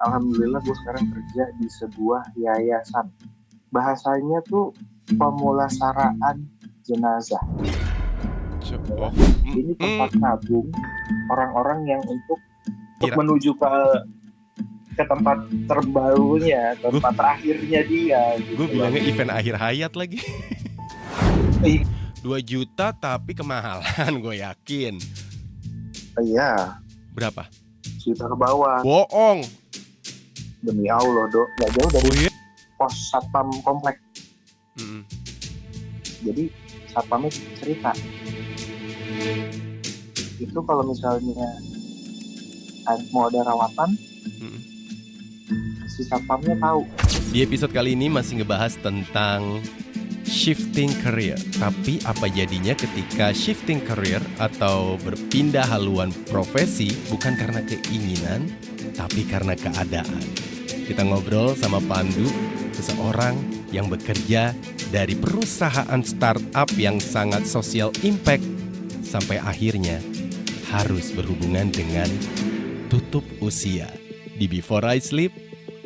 Alhamdulillah gue sekarang kerja di sebuah yayasan. Bahasanya tuh pemulasaraan jenazah. Oh, Ini tempat nabung orang-orang yang untuk Kira- menuju ke tempat terbarunya, tempat terakhirnya dia. gue Gitu. bilangnya event akhir hayat lagi. Eh, 2 juta tapi kemahalan, gue yakin. iya, Berapa? juta ke bawah. Bohong. Demi Allah, Dok. Gak jauh dari Oh iya? pos satpam komplek. Mm-mm. Jadi satpamnya cerita. Itu kalau misalnya mau ada rawatan, Mm-mm. si satpamnya tahu. Di episode kali ini masih ngebahas tentang shifting career. Tapi apa jadinya ketika shifting career atau berpindah haluan profesi bukan karena keinginan, tapi karena keadaan. Kita ngobrol sama Pandu, seseorang yang bekerja dari perusahaan startup yang sangat social impact, sampai akhirnya harus berhubungan dengan tutup usia di Before I Sleep,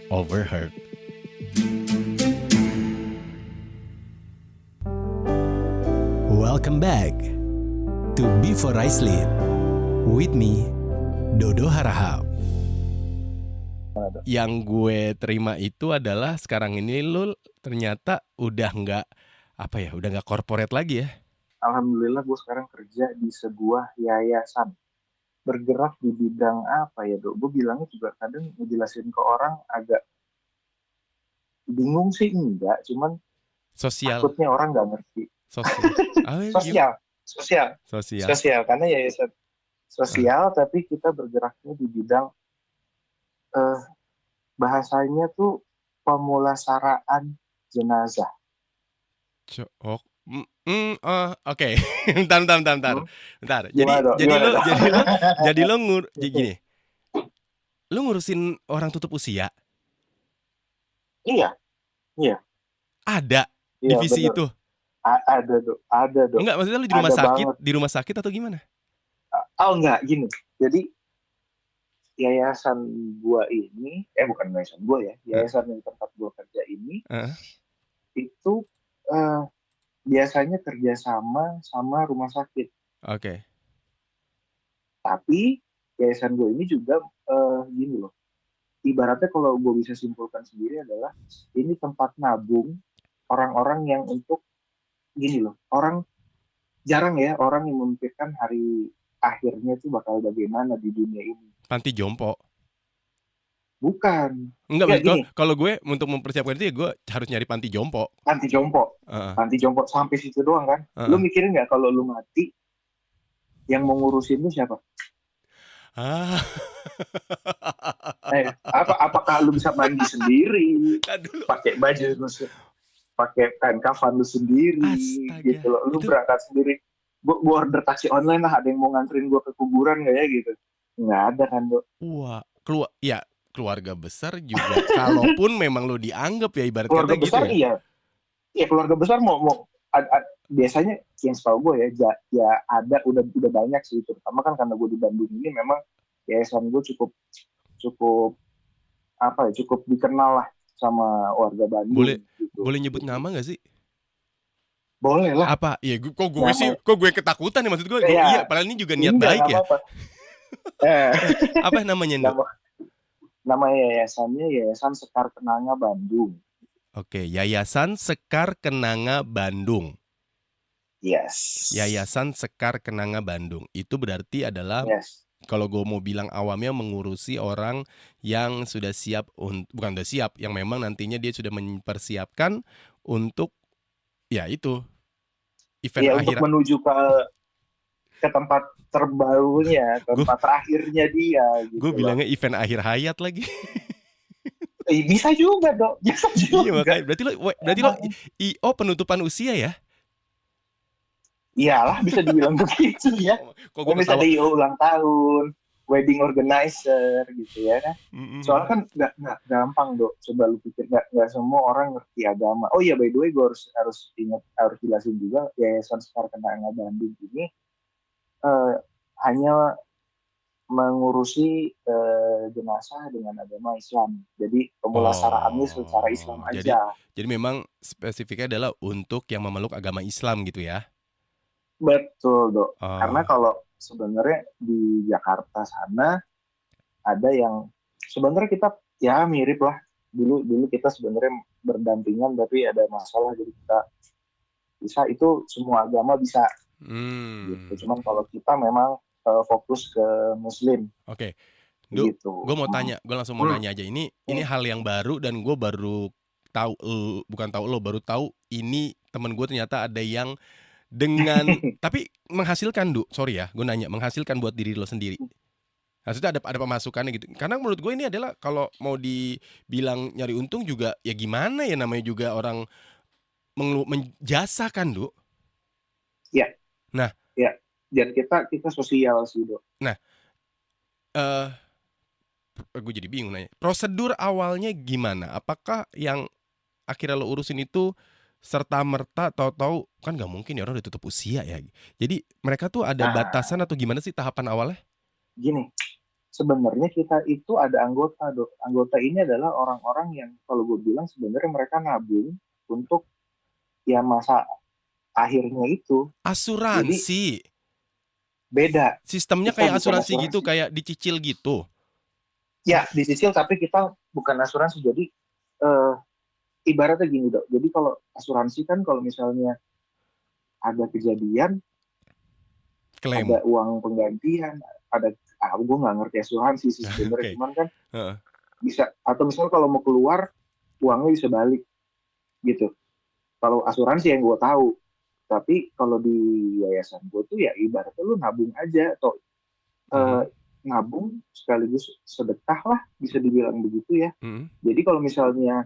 Overheard. Welcome back to Before I Sleep with me, Dodo Harahap. Yang gue terima itu adalah sekarang ini lu ternyata udah nggak corporate lagi ya. Alhamdulillah gue sekarang kerja di sebuah yayasan. Bergerak di bidang apa ya, Dok? Gue bilangnya juga kadang ngejelasin ke orang agak bingung sih, enggak. Cuman Sosial. takutnya orang nggak ngerti. Sosial. Karena yayasan sosial, tapi kita bergeraknya di bidang bahasanya tuh pemulasaraan jenazah. Oke. Bentar. Jadi gini. Lu ngurusin orang tutup usia? Iya. Ada Iya, divisi bener. itu? Ada, Dok. Enggak, maksudnya lu di rumah sakit atau gimana? Oh, enggak, gini. Jadi yayasan gua ini, bukan yayasan gua ya, yayasan yang tempat gua kerja ini, itu biasanya kerjasama sama rumah sakit. Oke. Tapi yayasan gua ini juga gini loh, ibaratnya kalau gua bisa simpulkan sendiri adalah ini tempat nabung orang-orang yang untuk gini loh, jarang ya orang yang memikirkan hari akhirnya itu bakal bagaimana di dunia ini. Panti jompo? Bukan. Enggak, Ya, maksud kalau gue untuk mempersiapkan itu ya gue harus nyari panti jompo. Panti jompo sampai situ doang kan. Lu mikirin nggak kalau lu mati, yang mau ngurusin lu siapa? Apakah lu bisa mandi sendiri, pakai baju lu, pakai kain kafan lu sendiri? Astaga, gitu loh. Lu berangkat sendiri. Gua order taksi online lah, ada yang mau nganterin gua ke kuburan nggak ya gitu? Nggak ada kan, Dok. Wah, keluarga besar juga. Kalaupun memang lo dianggap ya ibarat keluarga kata besar, gitu ya. Iya, keluarga besar mau biasanya yang setahu gue ya ada udah banyak sih, terutama kan karena gue di Bandung ini memang yayasan gue cukup dikenal lah sama warga Bandung. Boleh nyebut nama nggak sih? Boleh lah. Apa? Iya, kok gue ketakutan ya, maksud gue. Iya, padahal ini juga niat baik ya. Apa namanya, Nduk? Nama yayasannya Yayasan Sekar Kenanga Bandung. Oke, Yayasan Sekar Kenanga Bandung. Yes. Yayasan Sekar Kenanga Bandung. Itu berarti adalah, kalau gue mau bilang awamnya, mengurusi orang yang sudah siap, bukan udah siap, yang memang nantinya dia sudah mempersiapkan untuk, ya itu, event akhir. Untuk menuju ke tempat terbarunya, tempat terakhirnya dia. Gitu. Gue bilangnya event akhir hayat lagi. Bisa juga, Dok. Bisa juga. Iya, makanya. Berarti lo IO penutupan usia ya? Iyalah, bisa dibilang begitu ya. Kok bisa di ulang tahun, wedding organizer gitu ya kan. Soalnya kan nggak gampang, Dok. Coba lu pikir, nggak semua orang ngerti agama. Oh iya, by the way, gue harus jelasin juga, Yayasan Sekar Kenanga Bandung ini hanya mengurusi jenazah dengan agama Islam. Jadi pemulasaraannya secara Islam Oh, jadi aja. memang spesifiknya adalah untuk yang memeluk agama Islam gitu ya? Betul, Dok. Karena Oh, kalau sebenarnya di Jakarta sana ada yang sebenarnya kita ya mirip lah. Dulu kita sebenarnya berdampingan tapi ada masalah jadi kita bisa itu semua agama bisa gitu. hmm, Cuman kalau kita memang fokus ke Muslim oke. Duh, gitu. gue mau tanya, gue langsung mau Hmm, nanya aja. Ini hmm. hal yang baru dan gue baru tahu, bukan tahu lo, baru tahu ini temen gue ternyata ada yang dengan tapi menghasilkan, sorry ya, gue nanya, menghasilkan buat diri lo sendiri. Maksudnya ada pemasukannya gitu. Karena menurut gue ini adalah kalau mau dibilang nyari untung juga ya gimana ya, namanya juga orang menjasa kan, Ya, Nah, ya. Dan kita sosial sih, Dok. nah, eh gue jadi bingung nanya. Prosedur awalnya gimana? Apakah yang akhirnya lo urusin itu serta merta tahu-tahu kan nggak mungkin ya, orang udah tutup usia ya. Jadi mereka tuh ada batasan Nah, atau gimana sih tahapan awalnya? gini, sebenarnya kita itu ada anggota, Dok. Anggota ini adalah orang-orang yang kalau gue bilang sebenarnya mereka nabung untuk ya masa akhirnya itu. Jadi Asuransi. beda. Sistemnya Kita kayak bukan asuransi gitu, asuransi. kayak dicicil gitu. Ya, dicicil tapi kita bukan asuransi. Jadi eh, ibaratnya gini, Dok. Jadi kalau asuransi kan kalau misalnya ada kejadian, ada Klaim. uang penggantian, ada gue nggak ngerti asuransi sih sebenarnya. Oke. Cuman kan Heeh. bisa atau misalnya kalau mau keluar uangnya bisa balik gitu. Kalau asuransi yang gue tahu. Tapi kalau di yayasan gue tuh ya ibaratnya lu nabung aja atau eh, Mhm. nabung sekaligus sedekah lah bisa dibilang begitu ya. Mhm. Jadi kalau misalnya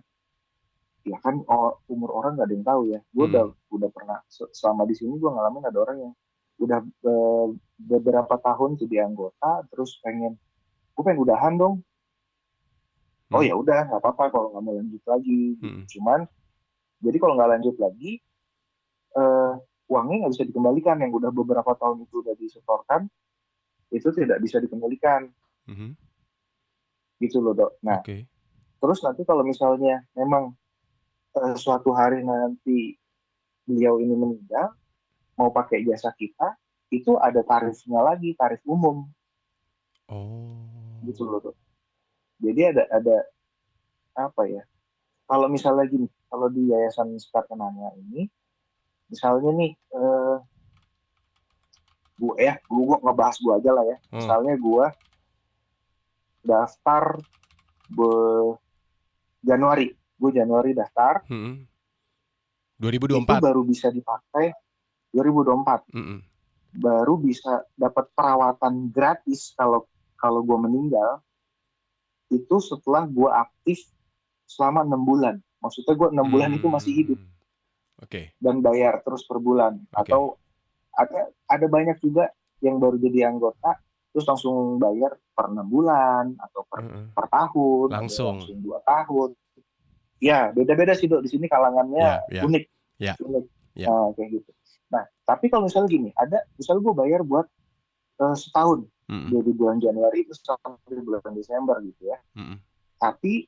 ya kan umur orang nggak ada yang tahu ya. Gue Mhm. udah pernah selama di sini gue ngalamin ada orang yang udah beberapa tahun jadi anggota terus gue pengen udahan dong. Oh Mhm. ya udah nggak apa-apa kalau nggak mau lanjut lagi gitu. Mhm. Cuman jadi kalau nggak lanjut lagi eh, uangnya nggak bisa dikembalikan yang udah beberapa tahun itu udah disetorkan itu tidak bisa dikembalikan Mhm. gitu loh, Dok. Nah Oke. terus nanti kalau misalnya memang suatu hari nanti beliau ini meninggal mau pakai jasa kita itu ada tarifnya lagi tarif umum gitu Oh. loh, Dok. Jadi ada apa ya kalau misalnya gini kalau di Yayasan Sekar Kenanga ini misalnya nih gue ngebahas gue aja lah ya Oh. misalnya gue daftar be- Januari daftar Mhm. itu 2024. baru bisa dipakai 2024 Mhm. baru bisa dapat perawatan gratis kalau kalau gue meninggal itu setelah gue aktif selama 6 bulan. Maksudnya gue 6 bulan itu masih hidup Oke. dan bayar terus per bulan. Oke. Atau ada banyak juga yang baru jadi anggota terus langsung bayar per 6 bulan atau Heeh. per tahun, ada yang Langsung. langsung 2 tahun. Ya beda-beda sih, Dok. Di sini kalangannya Ya, ya, unik, ya, unik. ya. Nah, kayak gitu. Nah, tapi kalau misalnya gini, misalnya gue bayar buat setahun Mhm. dari bulan Januari itu sampai bulan Desember gitu ya. Mhm. Tapi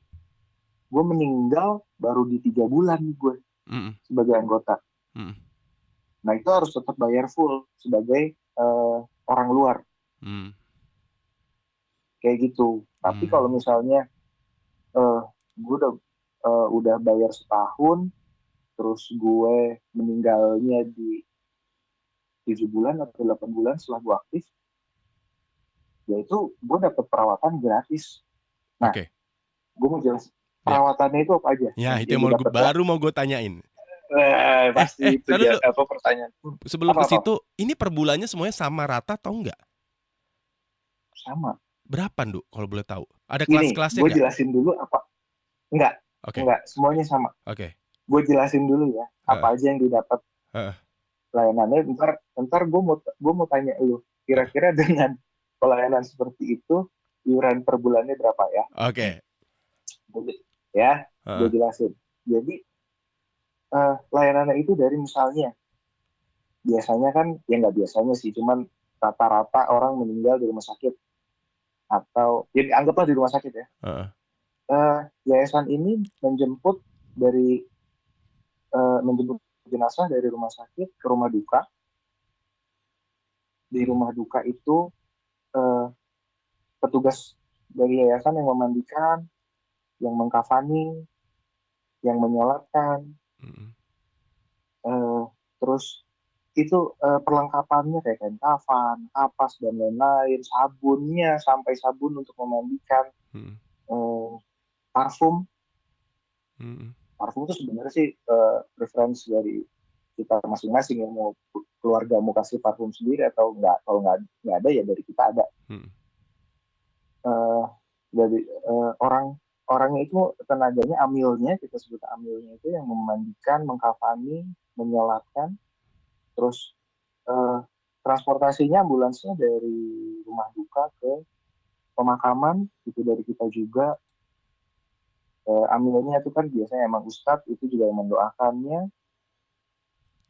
gue meninggal baru di 3 bulan gue Mhm. sebagai anggota. Mhm. Nah itu harus tetap bayar full sebagai orang luar Mhm. kayak gitu. Tapi kalau Mmm. misalnya gue udah bayar setahun, terus gue meninggalnya di 7 bulan atau 8 bulan setelah gue aktif, ya itu gue dapat perawatan gratis. Nah, Oke. gue mau jelas Ya. perawatannya itu apa aja Ya, itu yang yang gue dapat ya. baru mau gue tanyain. Pasti itu Entar dia dulu. apa pertanyaan. Sebelum ke Apa situ, ini per bulannya semuanya sama rata atau enggak? sama. Berapa, kalau boleh tahu? Ada Gini, kelas-kelasnya gue nggak? jelasin dulu apa. Enggak, Oke. enggak, semuanya sama. Oke. Gue jelasin dulu ya, Heeh. apa aja yang didapat Heeh. layanannya. Ntar gue mau tanya lu, Heeh. kira-kira dengan pelayanan seperti itu, iuran per bulannya berapa ya? Oke. Ya, gue Heeh. jelasin. Jadi, layanannya itu dari misalnya, biasanya kan, ya nggak biasanya sih, cuman rata-rata orang meninggal di rumah sakit. atau jadi anggaplah di rumah sakit ya. Heeh. Yayasan ini menjemput jenazah dari rumah sakit ke rumah duka. Di rumah duka itu petugas dari yayasan yang memandikan, yang mengkafani, yang menyolatkan, terus itu perlengkapannya kayak kain kafan, kapas dan lain-lain, sabunnya sampai sabun untuk memandikan, parfum. Parfum itu sebenarnya sih preferensi dari kita masing-masing, yang mau keluarga mau kasih parfum sendiri atau enggak. Kalau nggak ada ya dari kita ada. Dari orangnya itu tenaganya, amilnya, kita sebut amilnya itu yang memandikan, mengkafani, menyolatkan, terus transportasinya ambulansnya dari rumah duka ke pemakaman itu dari kita juga. Amilnya itu kan biasanya emang ustadz, itu juga yang mendoakannya.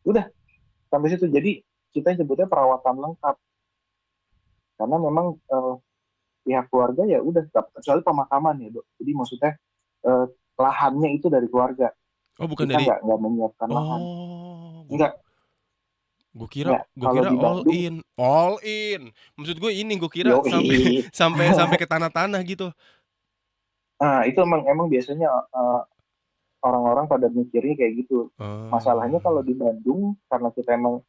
Udah sampai situ. Jadi kita sebutnya perawatan lengkap karena memang pihak keluarga ya udah, kecuali pemakaman ya dok. Jadi maksudnya lahannya itu dari keluarga. Oh bukan kita dari. nggak menyiapkan lahan. Enggak. Gue kira all in. Maksud gue ini, gue kira sampai ke tanah-tanah gitu. Nah itu emang biasanya orang-orang pada mikirnya kayak gitu. Masalahnya kalau di Bandung, karena kita emang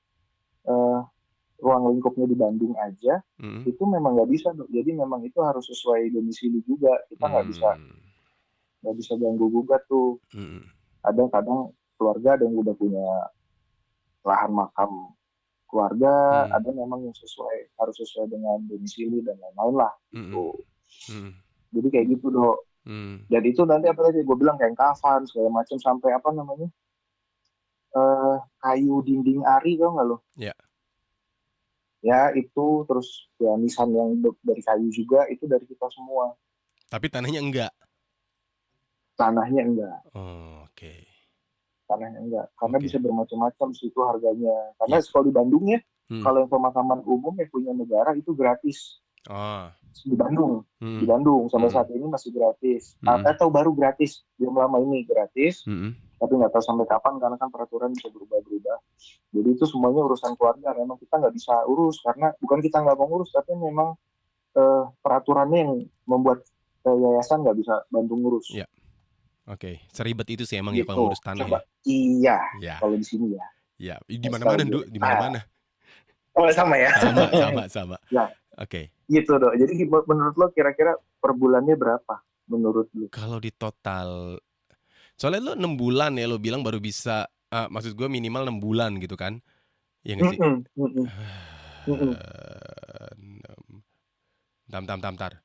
ruang lingkupnya di Bandung aja, itu memang nggak bisa dok. Jadi memang itu harus sesuai domisili juga. Kita nggak bisa ganggu gugat tuh. Kadang keluarga ada yang udah punya lahan makam keluarga, ada memang yang harus sesuai dengan domisili dan lain-lain lah gitu. Jadi kayak gitu dok. Dan itu nanti apa tadi gue bilang kayak kafan segala macam, sampai apa namanya kayu dinding ari, tau nggak lo? Ya itu, terus ya nisan yang dari kayu juga itu dari kita semua. Tapi tanahnya enggak. Tanahnya enggak. Oke. Tanahnya enggak, karena bisa bermacam-macam situ harganya. Karena kalau di Bandung ya, kalau yang pemakaman umum yang punya negara itu gratis. Di Bandung, sampai saat ini masih gratis. Atau baru gratis, belum lama ini gratis. Tapi nggak tahu sampai kapan karena kan peraturan bisa berubah-berubah. Jadi itu semuanya urusan keluarga. Memang kita nggak bisa urus karena bukan kita nggak mau urus, tapi memang peraturannya yang membuat yayasan nggak bisa bantu ngurus. Iya. Oke, seribet itu sih emang gitu. Ya kalau ngurus tanah. Coba. Iya. Kalau di sini ya. Iya, di mana-mana di mana-mana. Oh sama ya. Sama. Ya. Oke. Gitu dok. Jadi menurut lo kira-kira per bulannya berapa menurut lo? Kalau di total, soalnya lo 6 bulan ya lo bilang baru bisa, maksud gue minimal 6 bulan gitu kan? Iya nggak sih? Bentar.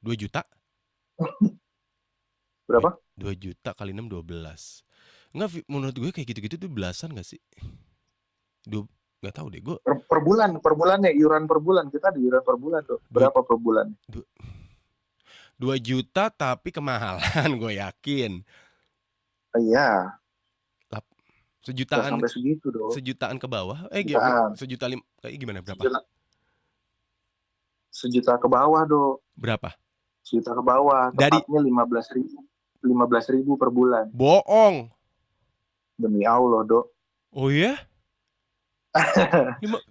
2 juta? Berapa? 2 juta kali 6, 12. Enggak, menurut gue kayak gitu-gitu tuh belasan gak sih? Gak tahu deh gue. Per bulan ya, iuran per bulan. Kita ada iuran per bulan tuh. Berapa per bulan? 2 juta tapi kemahalan gue yakin. Iya. Sejutaan. Sampai segitu dong. Sejutaan ke bawah? Sejuta kayak gimana, berapa? Sejuta ke bawah dong. Berapa? Sejuta ke bawah. Tepatnya 15.000 per bulan. Bohong. Demi Allah dok. Oh iya?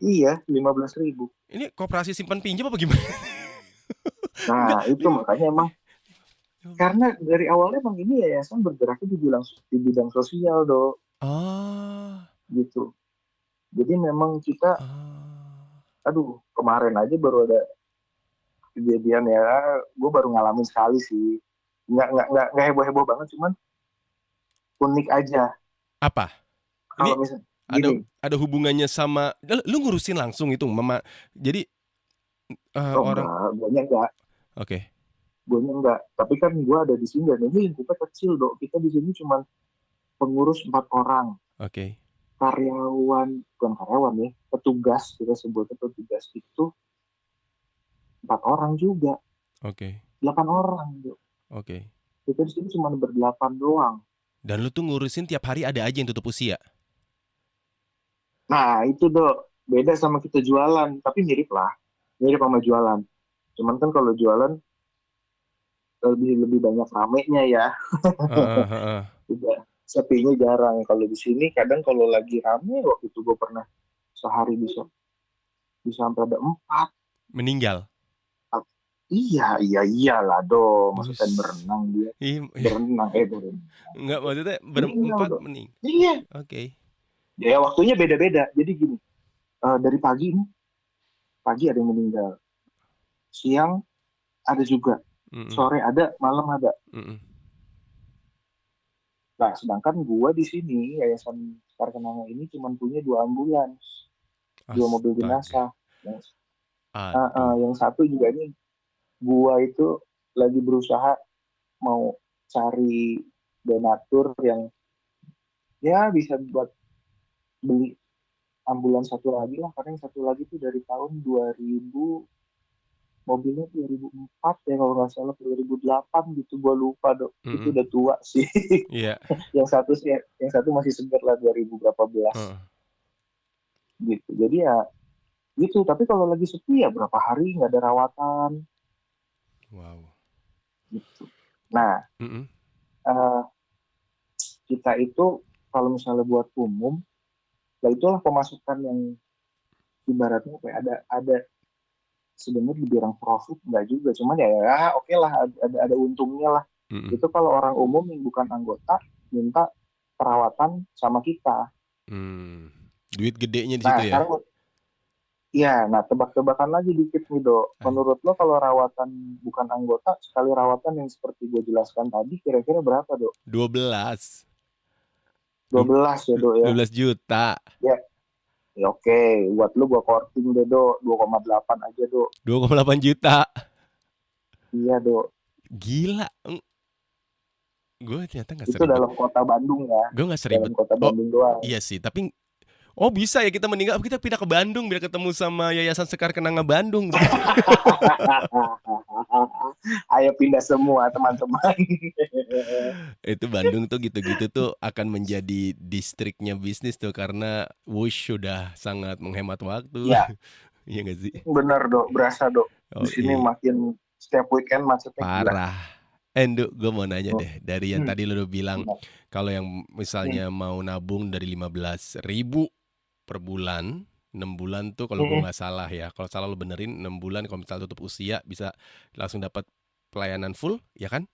Iya, 15.000. Ini koperasi simpan pinjam apa gimana? Nah itu makanya emang karena dari awalnya emang ini yayasan bergeraknya di bidang sosial dok. Gitu. Jadi memang kita kemarin aja baru ada kejadian ya, gue baru ngalamin sekali sih. Nggak heboh-heboh banget, cuman unik aja. Apa? Kalau misalnya ada hubungannya sama lu ngurusin langsung itu mama, jadi orang guanya enggak. Oke. Guanya enggak, tapi kan gue ada di sini dan ini lingkupnya kecil dok. Kita di sini cuma pengurus 4 orang. Oke. Bukan karyawan ya, petugas, kita sebutnya petugas itu 4 orang juga. Oke. 8 orang dok. Oke. Kita di sini cuma ber-8 doang. Dan lu tuh ngurusin tiap hari ada aja yang tutup usia. Nah itu dok, beda sama kita jualan, tapi mirip sama jualan. Cuman kan kalau jualan lebih banyak ramenya ya. Heeh, heeh. Udah sepinya jarang. Kalau di sini kadang kalau lagi rame, waktu itu gue pernah sehari bisa bisa sampai ada 4. Meninggal. Iya, iya, iyalah dong. Maksudnya Bus. berenang dia. Ih, Berenang. enggak maksudnya Meninggal berempat dong. mening. Iya. Oke. Ya waktunya beda-beda. Jadi gini, dari pagi nih, pagi ada yang meninggal. Siang ada juga. Mm-mm, Sore ada, malam ada. mm-mm. Nah, sedangkan gua di sini, Yayasan Sekar Kenanga ini cuma punya 2 ambulans, 2 mobil Astaga. jenazah. Yang, Aduh. yang satu juga ini, gua itu lagi berusaha mau cari donatur yang ya bisa buat beli ambulans satu lagi lah, karena yang satu lagi itu dari tahun 2000, mobilnya 2004 ya kalau nggak salah, 2008 gitu, gue lupa dok, itu Mm-mm. udah tua sih. Iya. Yang satu masih segar lah, 2000 berapa belas Heeh. gitu. Jadi ya gitu, tapi kalau lagi sepi ya berapa hari nggak ada rawatan Wow. gitu. Nah, Mm-mm. eh, kita itu kalau misalnya buat umum, ya itulah pemasukan yang ibaratnya kayak ada sebenarnya dibilang profit nggak juga, cuman ya oke lah, ada untungnya lah. Mm-mm. Itu kalau orang umum yang bukan anggota minta perawatan sama kita. Hmm. Duit gedenya di situ Nah ya. sekarang ya, nah tebak-tebakan lagi dikit nih dok, An- menurut lo kalau rawatan bukan anggota, sekali rawatan yang seperti gue jelaskan tadi, kira-kira berapa dok? 12. 12 ya dok ya. 12 juta. Ya, ya oke, buat lo gue korting deh dok, 2,8 aja dok. 2,8 juta. Iya dok, Gila. Gue ternyata nggak itu seribet. dalam kota Bandung ya, Gue nggak dalam seribet. kota Oh, Bandung doang. iya sih. Tapi oh bisa ya kita meninggal. Kita pindah ke Bandung biar ketemu sama Yayasan Sekar Kenanga Bandung. Ayo pindah semua teman-teman. Itu Bandung tuh gitu-gitu tuh akan menjadi distriknya bisnis tuh karena Wush sudah sangat menghemat waktu. Ya, Iya gak sih? bener dok, berasa dok. Di Oh sini iya, makin setiap weekend macetnya gila. parah. Enduk, gue mau nanya Oh, deh. Dari yang hmm, tadi lo udah bilang, benar. kalau yang Hmm, misalnya mau nabung dari 15.000 per bulan, 6 bulan tuh kalau gue hmm, nggak salah ya. Kalau salah lo benerin 6 bulan, kalau misalnya tutup usia bisa langsung dapat pelayanan full, ya kan?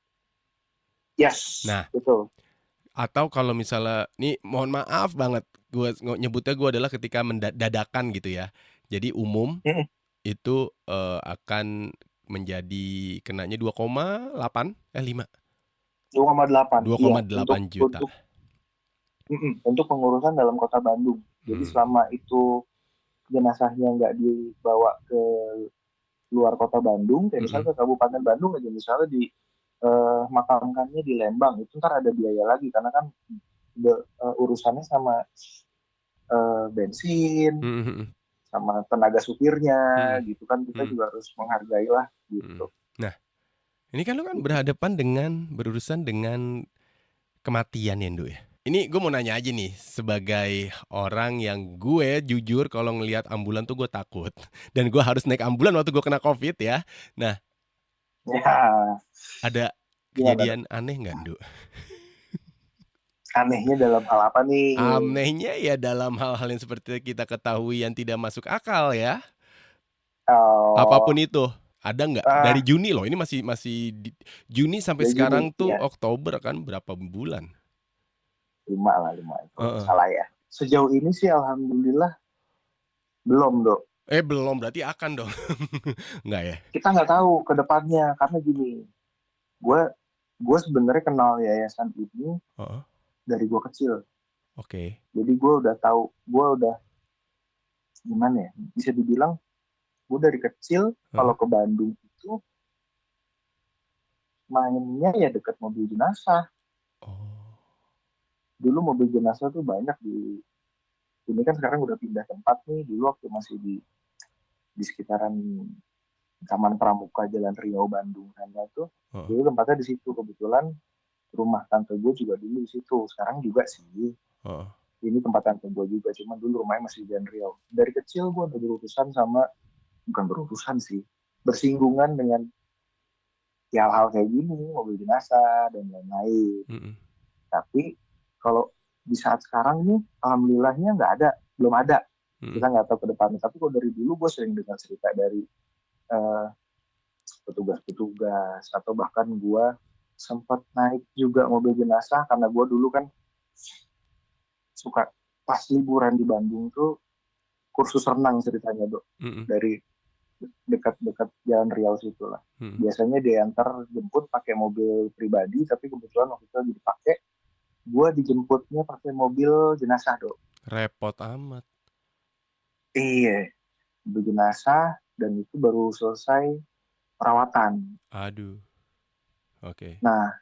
yes, Nah, betul. atau kalau misalnya, nih mohon maaf banget, gue nyebutnya gue adalah ketika mendadakan gitu ya. Jadi umum Hmm, itu akan menjadi kenanya 2,8 5 2,8. Iya, 2,8 untuk juta. untuk pengurusan dalam kota Bandung. Jadi Hmm. selama itu jenazahnya nggak dibawa ke luar kota Bandung, kayak Mm-mm. misalnya ke Kabupaten Bandung aja, misalnya di makamkannya di Lembang, itu ntar ada biaya lagi karena kan urusannya sama bensin, Mm-mm. sama tenaga supirnya Mm-mm. gitu kan, kita Mm-mm. juga harus menghargai lah Mm-mm. gitu. Nah, ini kan lu kan berhadapan dengan berurusan dengan kematian ya, Ndu ya. Ini gue mau nanya aja nih, sebagai orang yang gue jujur kalau ngelihat ambulan tuh gue takut. Dan gue harus naik ambulan waktu gue kena COVID ya. Nah, Ya, ada gimana dong? kejadian aneh nggak, Ndu? Anehnya dalam hal apa nih? Anehnya ya dalam hal-hal yang seperti kita ketahui yang tidak masuk akal ya. Apapun Oh, itu. Ada nggak? Dari ah, Juni loh, ini masih masih Juni sampai ya gini, sekarang tuh ya Oktober kan berapa bulan? 5 lah, 5 kalau nggak Heeh. salah ya. Sejauh ini sih alhamdulillah belum dok. Belum, berarti akan dong. Nggak ya? Kita nggak tahu ke depannya karena gini, gue gue sebenarnya kenal yayasan ini Heeh. dari gue kecil. Oke. Jadi gue udah tahu, gue udah gimana ya, bisa dibilang gue dari kecil kalau Heeh. ke Bandung itu mainnya ya deket mobil jenazah. Oh. Dulu mobil jenazah tuh banyak di ini, kan sekarang udah pindah tempat nih. Dulu waktu masih di sekitaran Taman Pramuka Jalan Riau Bandung sana tuh, Heeh. dulu tempatnya di situ. Kebetulan rumah tante gue juga dulu di situ, sekarang juga sih Heeh. ini tempat tante gue juga, cuman dulu rumahnya masih di Jalan Riau. Dari kecil gue udah berurusan sama, bukan berurusan sih, bersinggungan dengan hal-hal kayak gini, mobil jenazah dan lain-lain. Mm-mm. Tapi kalau di saat sekarang nih, alhamdulillahnya belum ada. Mm-mm. Kita nggak tahu ke depannya. Tapi kalau dari dulu gue sering dengar cerita dari petugas-petugas, atau bahkan gue sempat naik juga mobil jenazah karena gue dulu kan suka pas liburan di Bandung tuh kursus renang ceritanya, Dok. Mm-mm. Dari dekat-dekat Jalan Riau situ lah. Mm-mm. Biasanya diantar jemput pakai mobil pribadi, tapi kebetulan waktu itu lagi dipakai, gue dijemputnya pakai mobil jenazah, Dok. Repot amat. Iya, mobil jenazah, dan itu baru selesai perawatan. Aduh. Oke. Nah,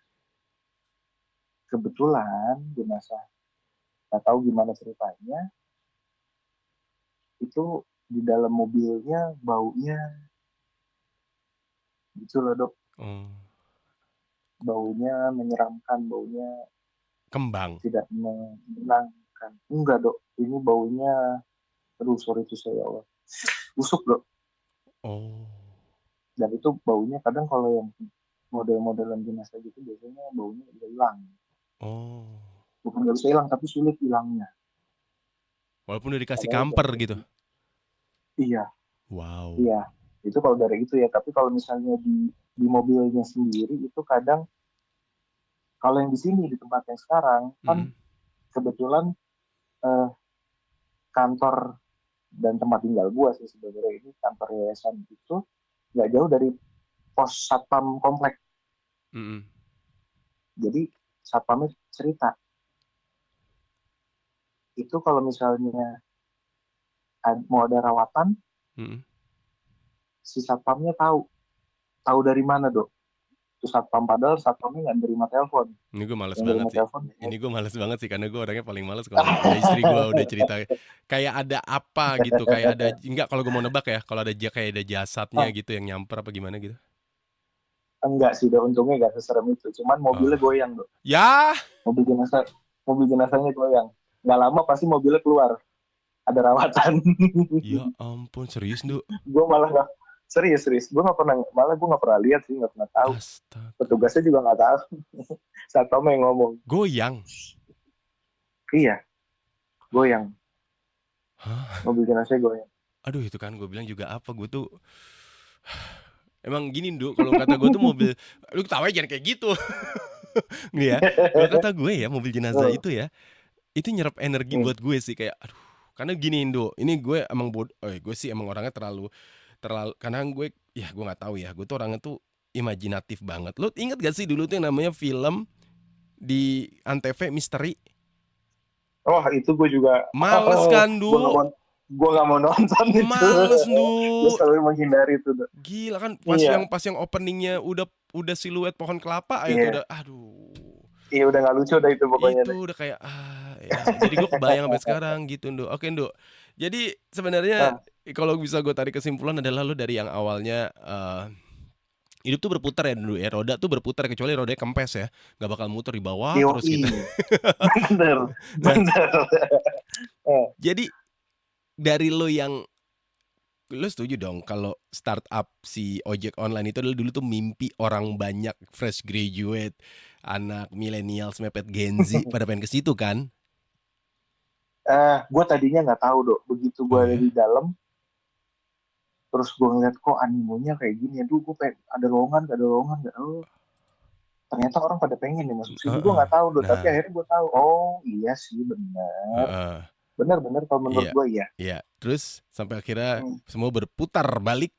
kebetulan jenazah, nggak tahu gimana ceritanya, itu di dalam mobilnya baunya gitu loh, Dok. Oh. Baunya menyeramkan, baunya Kembang. tidak menyenangkan. Enggak, Dok. Ini baunya, aduh sorry itu saya, Allah, busuk, Dok. Oh. Dan itu baunya kadang kalau yang model-modelan jenazah gitu biasanya baunya udah hilang. Oh. Bukan nggak bisa hilang, tapi sulit hilangnya. Walaupun udah dikasih Padahal kamper dari- gitu. Iya, Wow. iya. Itu kalau dari itu ya. Tapi kalau misalnya di mobilnya sendiri itu kadang, kalau yang di sini di tempat yang sekarang kan Mm-mm. kebetulan kantor dan tempat tinggal gua sih sebenarnya, ini kantor yayasan itu nggak jauh dari pos satpam komplek. Mm-mm. Jadi satpamnya cerita itu kalau misalnya mau ada rawatan, Mm-mm. si satpamnya tahu dari mana, Dok. Itu satpam, padahal satpamnya nggak nerima telepon. Ini gue males Yang banget nerima sih. telepon Ini gue males banget sih karena gue orangnya paling males kalau ada istri gue udah cerita kayak ada apa gitu, kayak ada enggak, kalau gue mau nebak ya, kalau ada kayak ada jasadnya gitu yang nyamper apa gimana gitu. enggak sih, Dok. Untungnya nggak seserem itu. Cuman mobilnya goyang, Dok. Ya. Mobil jenazahnya goyang. Nggak lama pasti mobilnya keluar. Ada rawatan. Ya ampun, serius, Nduk? Gue malah nggak serius. Gue nggak pernah lihat sih, nggak pernah tahu. Astaga. Petugasnya juga nggak tahu. Satpam yang ngomong. Goyang. Iya, goyang. Hah? Mobil jenazahnya goyang. Aduh, itu kan gue bilang juga apa, gue tuh emang gini, Nduk, kalau kata gue tuh mobil, lu ketawa jangan kayak gitu. Nih ya, kalau kata gue ya, mobil jenazah itu ya, itu nyerap energi buat gue sih, kayak aduh, karena gini, Nduk, ini gue emang gue sih emang orangnya terlalu karena gue nggak tahu ya, gue tuh orangnya tuh imajinatif banget. Lu inget gak sih dulu tuh yang namanya film di Antv Misteri? Oh, itu gue juga Males kan, Nduk? Gue gak mau nonton itu. Males, Gue Nduk. selalu menghindari itu, Dok. Gila kan, Iya. pas yang openingnya udah siluet pohon kelapa aja Iya. tuh udah, aduh. Iya, udah gak lucu udah itu pokoknya. Itu udah kayak ya. Jadi gue kebayang sampai sekarang gitu, Nduk. Oke, Nduk. Jadi sebenarnya kalau bisa gue tarik kesimpulan adalah lu dari yang awalnya hidup tuh berputar ya, Nduk ya. Roda tuh berputar, kecuali rodanya kempes ya, nggak bakal muter di bawah terus gitu. Bener. Jadi dari lo yang lo setuju dong kalau startup si ojek online itu dulu tuh mimpi orang banyak fresh graduate, anak millennials mepet Gen Z pada pengen ke situ kan? Gue tadinya nggak tahu, Dok. Begitu gue ada di dalam, terus gue ngeliat kok animonya kayak gini. Aduh, gue pengen ada lowongan nggak? Ternyata orang pada pengen nih masuk sini. Gue nggak tahu, Dok. Tapi akhirnya gue tahu. Oh iya sih, benar. Benar kalau menurut gue ya. Iya. Terus sampai akhirnya semua berputar balik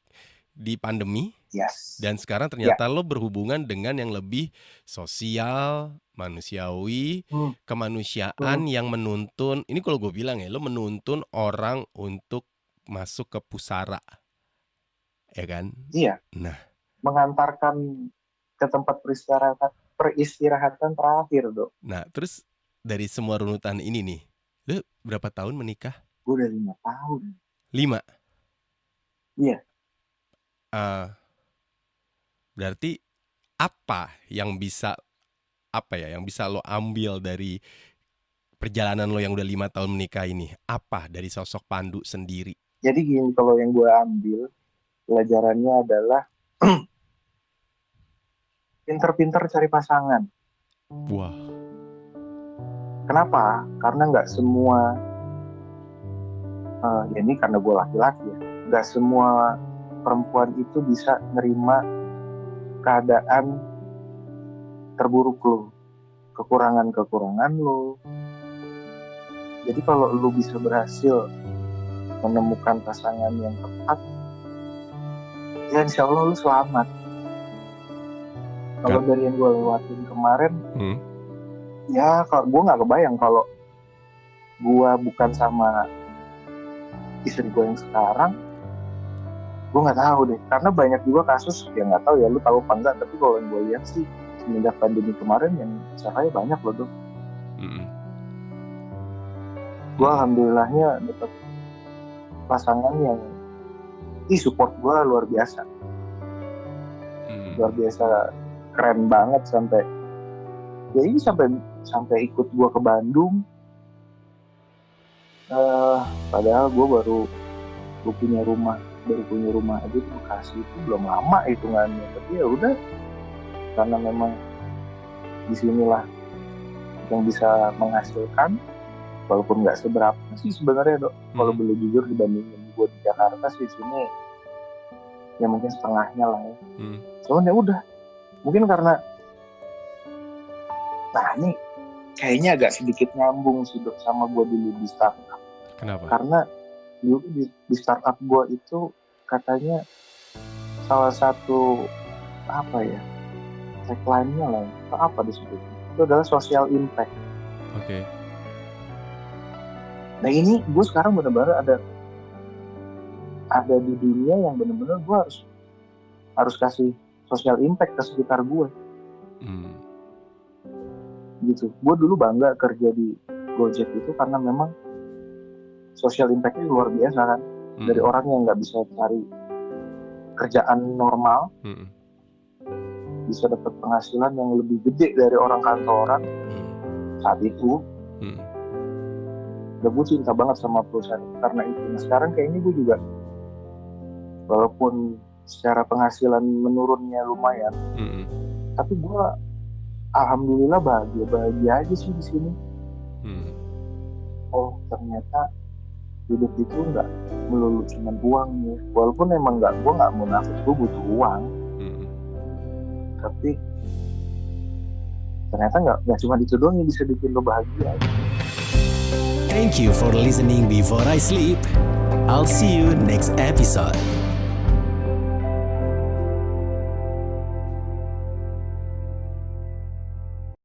di pandemi. Yes. Dan sekarang ternyata lo berhubungan dengan yang lebih sosial, manusiawi, kemanusiaan yang menuntun. Ini kalau gue bilang ya, lo menuntun orang untuk masuk ke pusara, ya kan? Iya. Nah, mengantarkan ke tempat peristirahatan terakhir, Dok. Nah, terus dari semua runutan ini nih, lo berapa tahun menikah? Gue udah 5 tahun. 5? Iya. Berarti apa yang bisa lo ambil dari perjalanan lo yang udah 5 tahun menikah ini? Apa dari sosok Pandu sendiri? Jadi gini, kalau yang gue ambil, Pelajarannya adalah pinter-pinter cari pasangan. Wah. Kenapa? Karena nggak semua, ya ini karena gue laki-laki ya, nggak semua perempuan itu bisa nerima keadaan terburuk lo, kekurangan lo. Jadi kalau lo bisa berhasil menemukan pasangan yang tepat, ya insya Allah lo selamat. Kalau dari yang gue lewatin kemarin, ya kalau gue nggak kebayang kalau gue bukan sama istri gue yang sekarang, gue nggak tahu deh. Karena banyak juga kasus, ya nggak tahu ya lu tahu apa enggak, tapi kalau yang gue lihat sih semenjak pandemi kemarin yang cerai banyak loh tuh. Gue alhamdulillahnya dapat pasangan yang support gue luar biasa, luar biasa keren banget sampai ya ini sampai ikut gue ke Bandung. Padahal gue baru punya rumah aja di Bekasi itu belum lama hitungannya, tapi ya udah karena memang disinilah yang bisa menghasilkan, walaupun nggak seberapa sih sebenarnya dok. Kalau boleh jujur dibandingin gue di Jakarta sih sini ya mungkin setengahnya lah ya. Cuman ya udah, mungkin karena ini kayaknya agak sedikit nyambung sih dok sama gue dulu di startup. Kenapa? Karena dulu di startup gue itu katanya salah satu tagline-nya lah, apa disebutnya, itu adalah social impact. Oke. Nah ini gue sekarang benar-benar ada di dunia yang benar-benar gue harus kasih social impact ke sekitar gue. Gitu. Gue dulu bangga kerja di Gojek itu karena memang social impact-nya luar biasa kan. Dari orang yang nggak bisa cari kerjaan normal, bisa dapat penghasilan yang lebih gede dari orang kantoran saat itu. Dan gue cinta banget sama perusahaan karena itu. Nah sekarang kayaknya gue juga, walaupun secara penghasilan menurunnya lumayan, tapi gue alhamdulillah bahagia aja sih di sini. Oh ternyata hidup itu nggak melulu cuma uang ya. Walaupun emang gue nggak munafik, gue butuh uang. Tapi ternyata nggak cuma itu doang yang bisa bikin lo bahagia. Thank you for listening Before I Sleep. I'll see you next episode.